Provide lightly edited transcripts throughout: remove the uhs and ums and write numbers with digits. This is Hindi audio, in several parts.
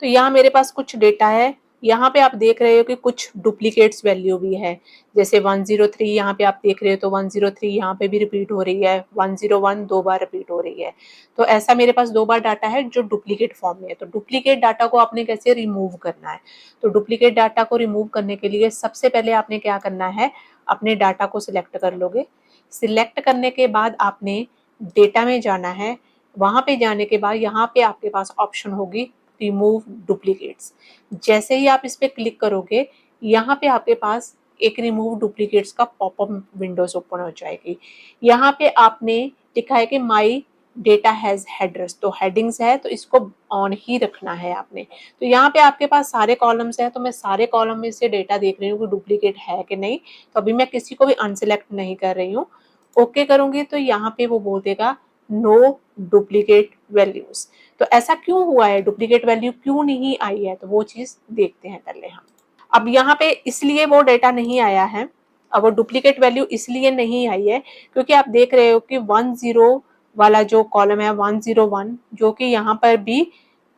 तो यहाँ मेरे पास कुछ डेटा है, यहाँ पे आप देख रहे हो कि कुछ डुप्लीकेट्स वैल्यू भी है, जैसे 103 यहाँ पे आप देख रहे हो तो 103 यहाँ पे भी रिपीट हो रही है, 101 दो बार रिपीट हो रही है। तो ऐसा मेरे पास दो बार डाटा है जो डुप्लीकेट फॉर्म में है। तो डुप्लीकेट डाटा को आपने कैसे रिमूव करना है? तो डुप्लीकेट डाटा को रिमूव करने के लिए सबसे पहले आपने क्या करना है, अपने डाटा को सिलेक्ट कर लोगे। सिलेक्ट करने के बाद आपने डेटा में जाना है, वहां पे जाने के बाद यहाँ पे आपके पास ऑप्शन होगी रिमूव डुप्लीकेट्स। जैसे ही आप इस पे क्लिक करोगे, यहाँ पे आपके पास एक रिमूव डुप्लीकेट्स का पॉपअप विंडोज ओपन हो जाएगी। यहाँ पे आपने लिखा है कि माई डेटा हैज हेडर्स, तो हेडिंग्स है तो इसको ऑन ही रखना है आपने। तो यहाँ पे आपके पास सारे कॉलम्स हैं, तो मैं सारे कॉलम में से डेटा देख रही हूँ कि डुप्लीकेट है कि नहीं। तो अभी मैं किसी को भी अनसिलेक्ट नहीं कर रही हूँ। ओके करूंगी तो यहाँ पे वो बोल देगा नो डुप्लीकेट वैल्यूज। तो ऐसा क्यों हुआ है, डुप्लीकेट वैल्यू क्यों नहीं आई है, तो वो चीज देखते हैं पहले हम। अब यहाँ पे इसलिए वो डेटा नहीं आया है, अब वो डुप्लीकेट वैल्यू इसलिए नहीं आई है क्योंकि आप देख रहे हो कि 10 वाला जो कॉलम है 101, जो कि यहाँ पर भी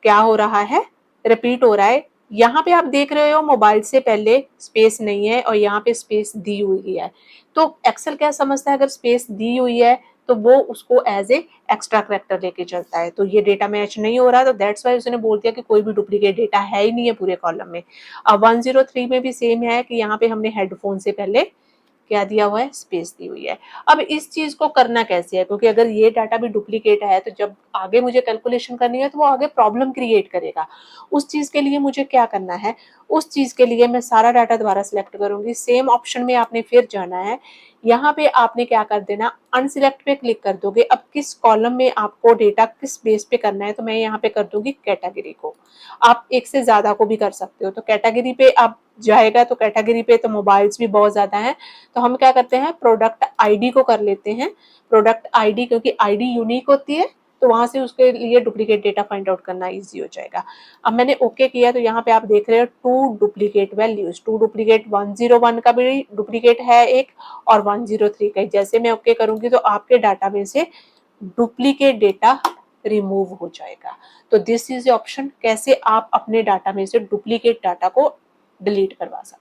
क्या हो रहा है, रिपीट हो रहा है। यहाँ पे आप देख रहे हो मोबाइल से पहले स्पेस नहीं है और यहाँ पे स्पेस दी हुई है। तो एक्सेल क्या समझता है, अगर स्पेस दी हुई है तो वो उसको एज ए एक्स्ट्रा करैक्टर लेके चलता है। तो ये डेटा मैच नहीं हो रहा, तो दैट्स वाई उसने बोल दिया कि कोई भी डुप्लीकेट डेटा है ही नहीं है पूरे कॉलम में। अब 103 में भी सेम है कि यहाँ पे हमने हेडफोन से पहले क्या दिया हुआ है, स्पेस दी हुई है। अब इस चीज को करना कैसे है, क्योंकि अगर ये डाटा भी डुप्लीकेट है तो जब आगे मुझे कैलकुलेशन करनी है तो वो आगे प्रॉब्लम क्रिएट करेगा। उस चीज के लिए मुझे क्या करना है, उस चीज के लिए मैं सारा डाटा दोबारा सिलेक्ट करूंगी। सेम ऑप्शन में आपने फिर जाना है, यहाँ पे आपने क्या कर देना, अनसिलेक्ट पे क्लिक कर दोगे। अब किस कॉलम में आपको डेटा किस बेस पे करना है, तो मैं यहाँ पे कर दूंगी कैटेगरी को। आप एक से ज्यादा को भी कर सकते हो। तो कैटेगरी पे आप जाएगा तो कैटेगरी पे तो मोबाइल्स भी बहुत ज्यादा है, तो हम क्या करते हैं प्रोडक्ट आईडी को कर लेते हैं। प्रोडक्ट आईडी, क्योंकि आईडी यूनिक होती है तो वहां से उसके लिए डुप्लीकेट डेटा फाइंड आउट करना इजी हो जाएगा। अब मैंने ओके किया तो यहाँ पे आप देख रहे हो two duplicate values, two duplicate 101 का भी डुप्लीकेट है एक और 103 का। जैसे मैं ओके करूंगी तो आपके डाटा में से डुप्लीकेट डेटा रिमूव हो जाएगा। तो दिस इज ऑप्शन कैसे आप अपने डाटा में से डुप्लीकेट डाटा को डिलीट करवा सकते हैं।